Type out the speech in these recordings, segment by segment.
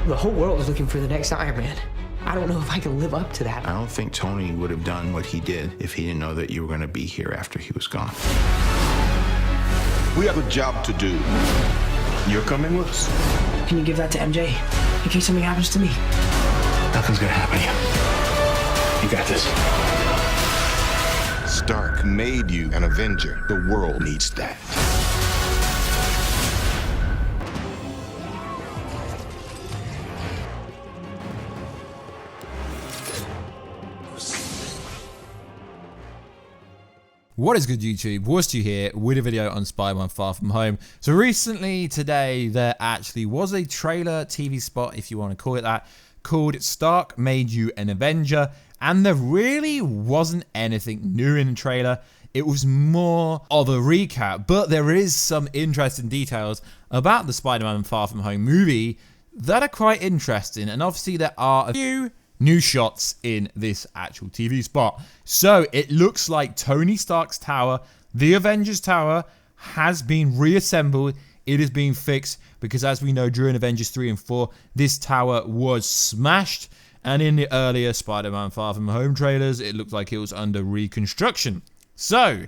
The whole world is looking for the next Iron Man. I don't know if I can live up to that. I don't think Tony would have done what he did if he didn't know that you were going to be here after he was gone. We have a job to do. You're coming with us? Can you give that to MJ in case something happens to me? Nothing's gonna happen to you. You got this. Stark made you an Avenger. The world needs that. What is good, YouTube? Warstu here with a video on Spider-Man Far From Home. So recently, today, there actually was a trailer TV spot, if you want to call it that, called Stark Made You an Avenger, and there really wasn't anything new in the trailer. It was more of a recap, but there is some interesting details about the Spider-Man Far From Home movie that are quite interesting, and obviously there are a few new shots in this actual TV spot. So it looks like Tony Stark's tower, the Avengers tower, has been reassembled. It is being fixed because, as we know, during Avengers 3 and 4, this tower was smashed. And in the earlier Spider-Man Far From Home trailers, it looked like it was under reconstruction. So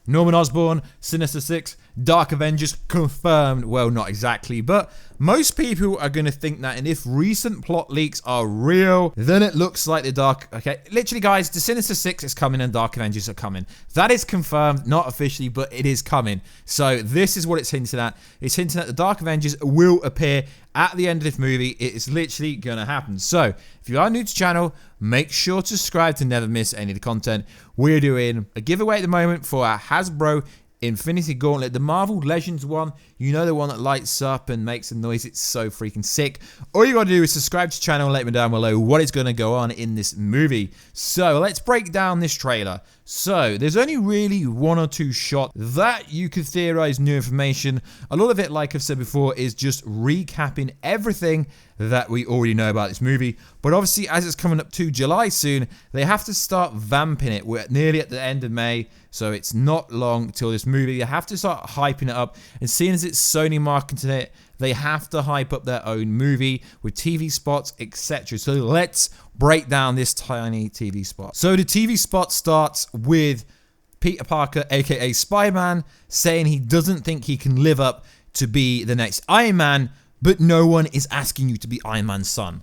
Norman Osborn, Sinister Six, Dark Avengers confirmed. Well, not exactly, but most people are going to think that, and if recent plot leaks are real, then it looks like the Dark... Okay, literally, guys, the Sinister Six is coming and Dark Avengers are coming. That is confirmed, not officially, but it is coming. So this is what it's hinting at. It's hinting at the Dark Avengers will appear at the end of this movie. It is literally going to happen. So if you are new to the channel, make sure to subscribe to never miss any of the content. We're doing a giveaway at the moment for our Hasbro Infinity Gauntlet, the Marvel Legends one. You know, the one that lights up and makes a noise. It's so freaking sick. All you got to do is subscribe to the channel and let me down below what is going to go on in this movie. So let's break down this trailer. So there's only really one or two shots that you could theorize new information. A lot of it, like I've said before, is just recapping everything that we already know about this movie. But obviously, as it's coming up to July soon, they have to start vamping it. We're nearly at the end of May, so it's not long till this movie. They have to start hyping it up, and seeing as it's Sony marketing it, they have to hype up their own movie with TV spots, etc. So let's break down this tiny TV spot. So the TV spot starts with Peter Parker, aka Spider-Man, saying he doesn't think he can live up to be the next Iron Man, but no one is asking you to be Iron Man's son.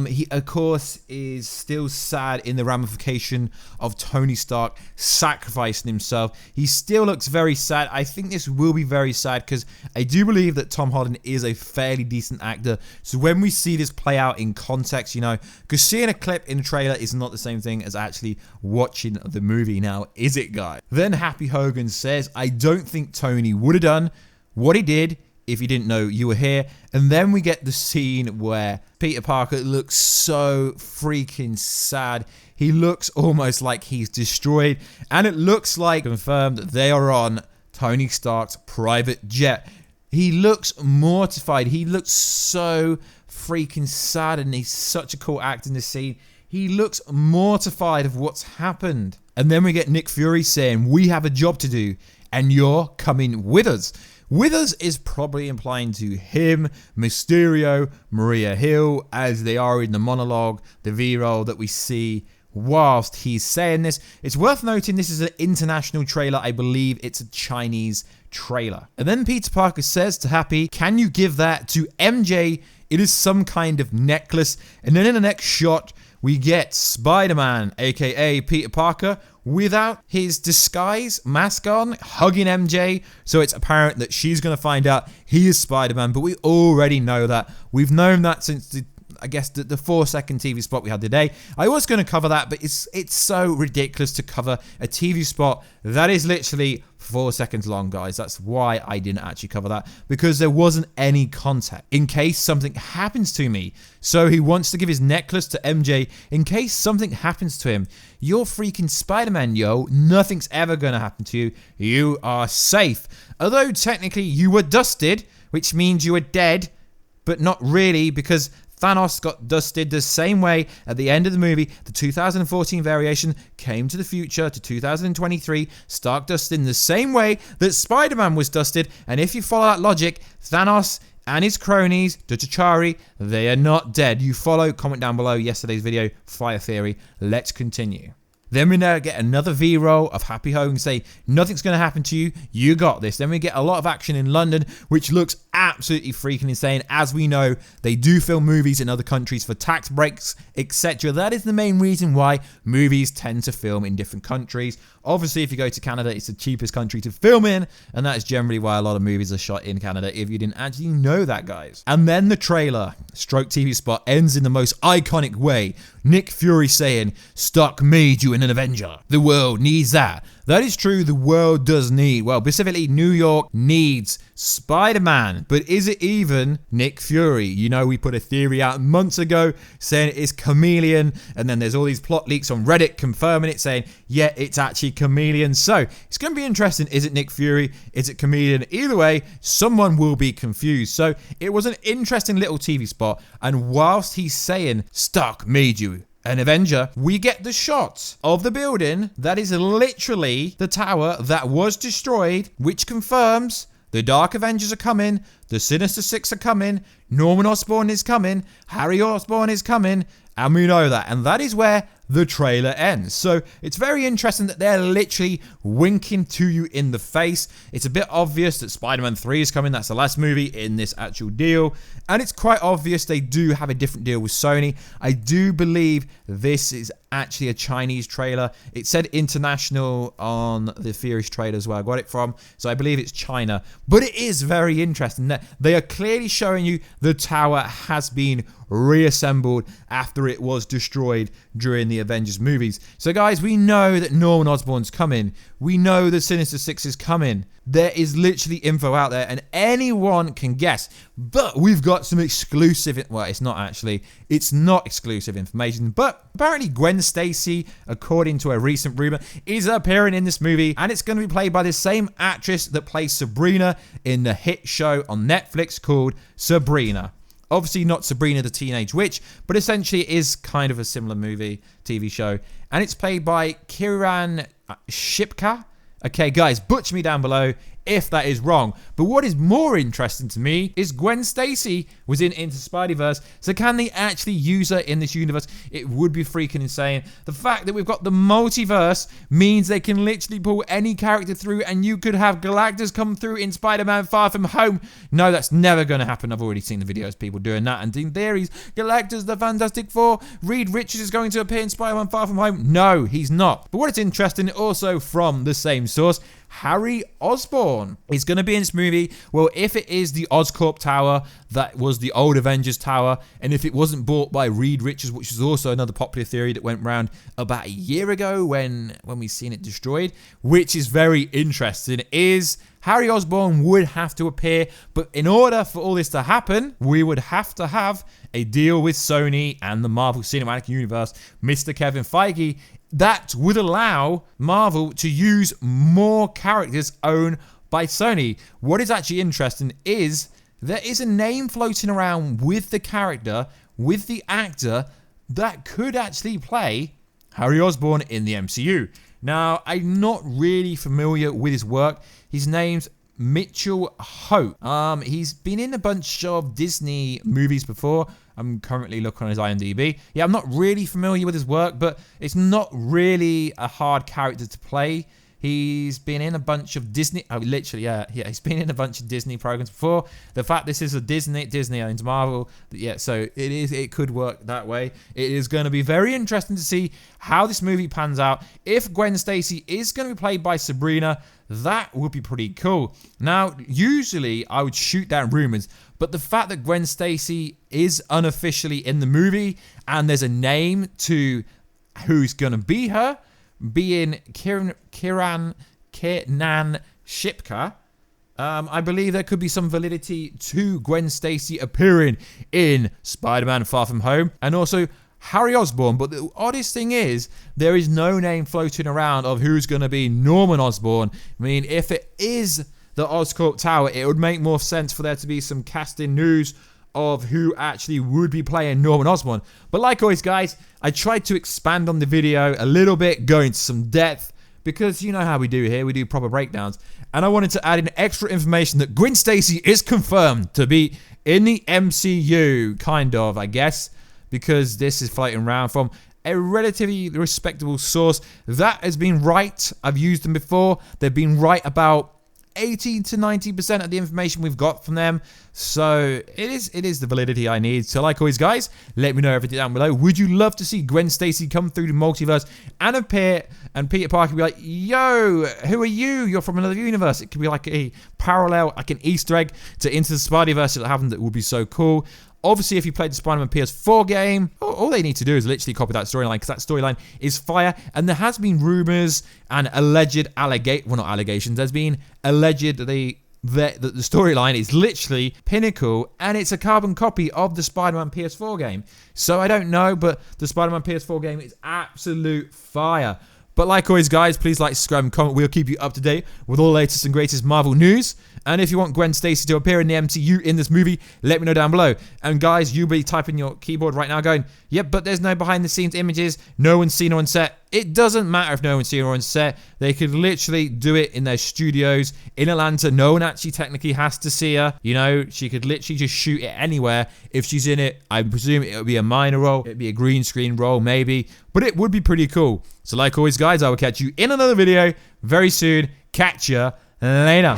He, of course, is still sad in the ramification of Tony Stark sacrificing himself. He still looks very sad. I think this will be very sad because I do believe that Tom Holland is a fairly decent actor. So when we see this play out in context, you know, because seeing a clip in the trailer is not the same thing as actually watching the movie. Now, is it, guys? Then Happy Hogan says, I don't think Tony would have done what he did if you didn't know you were here. And then we get the scene where Peter Parker looks so freaking sad. He looks almost like he's destroyed. And it looks like confirmed that they are on Tony Stark's private jet. He looks mortified. He looks so freaking sad, and he's such a cool actor in this scene. He looks mortified of what's happened. And then we get Nick Fury saying, we have a job to do, and you're coming with us. With us is probably implying to him, Mysterio, Maria Hill, as they are in the monologue, the V-roll that we see whilst he's saying this. It's worth noting this is an international trailer. I believe it's a Chinese trailer. And then Peter Parker says to Happy, can you give that to MJ? It is some kind of necklace. And then in the next shot, we get Spider-Man, aka Peter Parker, without his disguise mask on, hugging MJ. So it's apparent that she's going to find out he is Spider-Man, but we already know that. We've known that since the 4-second TV spot we had today. I was going to cover that, but it's so ridiculous to cover a TV spot that is literally 4 seconds long, guys. That's why I didn't actually cover that, because there wasn't any context in case something happens to me. So he wants to give his necklace to MJ in case something happens to him. You're freaking Spider-Man, yo. Nothing's ever going to happen to you. You are safe. Although technically you were dusted, which means you were dead, but not really, because Thanos got dusted the same way at the end of the movie. The 2014 variation came to the future to 2023. Stark dusted in the same way that Spider-Man was dusted. And if you follow that logic, Thanos and his cronies, the T'Chari, they are not dead. You follow, comment down below yesterday's video, Fire Theory. Let's continue. Then we now get another V-roll of Happy Hogan say, nothing's going to happen to you. You got this. Then we get a lot of action in London, which looks absolutely freaking insane. As we know, they do film movies in other countries for tax breaks, etc. That is the main reason why movies tend to film in different countries. Obviously, if you go to Canada, it's the cheapest country to film in, and that is generally why a lot of movies are shot in Canada, if you didn't actually know that, guys. And then the trailer, stroke TV spot, ends in the most iconic way. Nick Fury saying, Stark made you an Avenger. The world needs that. That is true, the world does need, well, specifically New York needs Spider-Man. But is it even Nick Fury? You know, we put a theory out months ago saying it's Chameleon, and then there's all these plot leaks on Reddit confirming it, saying, yeah, it's actually Chameleon. So it's going to be interesting. Is it Nick Fury? Is it Chameleon? Either way, someone will be confused. So it was an interesting little TV spot, and whilst he's saying, Stark made you an Avenger, we get the shot of the building that is literally the tower that was destroyed, which confirms the Dark Avengers are coming, the Sinister Six are coming, Norman Osborn is coming, Harry Osborn is coming, and we know that. And that is where the trailer ends. So it's very interesting that they're literally winking to you in the face. It's a bit obvious that Spider-Man 3 is coming. That's the last movie in this actual deal. And it's quite obvious they do have a different deal with Sony. I do believe this is actually a Chinese trailer. It said international on the Furious trailers where I got it from. So I believe it's China. But it is very interesting that they are clearly showing you the tower has been reassembled after it was destroyed during the Avengers movies. So guys, we know that Norman Osborn's coming. We know the Sinister Six is coming. There is literally info out there and anyone can guess. But we've got some exclusive, well, it's not actually, it's not exclusive information, but apparently Gwen Stacy, according to a recent rumor, is appearing in this movie, and it's going to be played by the same actress that plays Sabrina in the hit show on Netflix called Sabrina. Obviously not Sabrina the Teenage Witch, but essentially it is kind of a similar movie, TV show. And it's played by Kiernan Shipka. Okay, guys, butcher me down below if that is wrong. But what is more interesting to me is Gwen Stacy was in Into Spideyverse. So can they actually use her in this universe? It would be freaking insane. The fact that we've got the multiverse means they can literally pull any character through, and you could have Galactus come through in Spider-Man Far From Home. No, that's never going to happen. I've already seen the videos people doing that and in theories. Galactus, the Fantastic Four, Reed Richards is going to appear in Spider-Man Far From Home. No, he's not. But what is interesting, also from the same source, Harry Osborne is going to be in this movie. Well, if it is the Oscorp Tower that was the old Avengers Tower, and if it wasn't bought by Reed Richards, which is also another popular theory that went around about a year ago when we seen it destroyed, which is very interesting, is Harry Osborne would have to appear. But in order for all this to happen, we would have to have a deal with Sony and the Marvel Cinematic Universe, Mr. Kevin Feige, that would allow Marvel to use more characters owned by Sony. What is actually interesting is there is a name floating around with the character, with the actor, that could actually play Harry Osborne in the MCU. Now, I'm not really familiar with his work. His name's Mitchell Hope. He's been in a bunch of Disney movies before. I'm currently looking on his IMDb. Yeah, I'm not really familiar with his work, but it's not really a hard character to play. He's been in a bunch of Disney, he's been in a bunch of Disney programs before. The fact this is a Disney owns Marvel, yeah, so it could work that way. It is going to be very interesting to see how this movie pans out. If Gwen Stacy is going to be played by Sabrina, that would be pretty cool. Now, usually I would shoot down rumors, but the fact that Gwen Stacy is unofficially in the movie and there's a name to who's going to be her, being Kiernan Shipka, I believe there could be some validity to Gwen Stacy appearing in Spider-Man Far From Home, and also Harry Osborne. But the oddest thing is there is no name floating around of who's going to be Norman Osborn. I mean, if it is the Oscorp Tower, it would make more sense for there to be some casting news of who actually would be playing Norman Osborn. But like always, guys, I tried to expand on the video a little bit, go into some depth, because you know how we do here, we do proper breakdowns. And I wanted to add in extra information that Gwen Stacy is confirmed to be in the MCU, kind of, I guess, because this is floating around from a relatively respectable source that has been right. I've used them before. They've been right about 80 to 90% of the information we've got from them. So it is the validity I need. So like always, guys, let me know everything down below. Would you love to see Gwen Stacy come through the multiverse and appear, and Peter Parker be like, yo, who are you? You're from another universe. It could be like a parallel, like an Easter egg to Into the Spider-Verse that happened. That would be so cool. Obviously, if you played the Spider-Man PS4 game, all they need to do is literally copy that storyline, because that storyline is fire. And there has been rumors and alleged well, not allegations. There's been allegedly that the storyline is literally pinnacle, and it's a carbon copy of the Spider-Man PS4 game. So I don't know, but the Spider-Man PS4 game is absolute fire. But like always, guys, please like, subscribe, and comment. We'll keep you up to date with all the latest and greatest Marvel news. And if you want Gwen Stacy to appear in the MCU in this movie, let me know down below. And guys, you'll be typing your keyboard right now going, yep, but there's no behind the scenes images. No one's seen her on set. It doesn't matter if no one's seen her on set. They could literally do it in their studios in Atlanta. No one actually technically has to see her. You know, she could literally just shoot it anywhere. If she's in it, I presume it would be a minor role. It'd be a green screen role, maybe. But it would be pretty cool. So like always, guys, I will catch you in another video very soon. Catch ya later.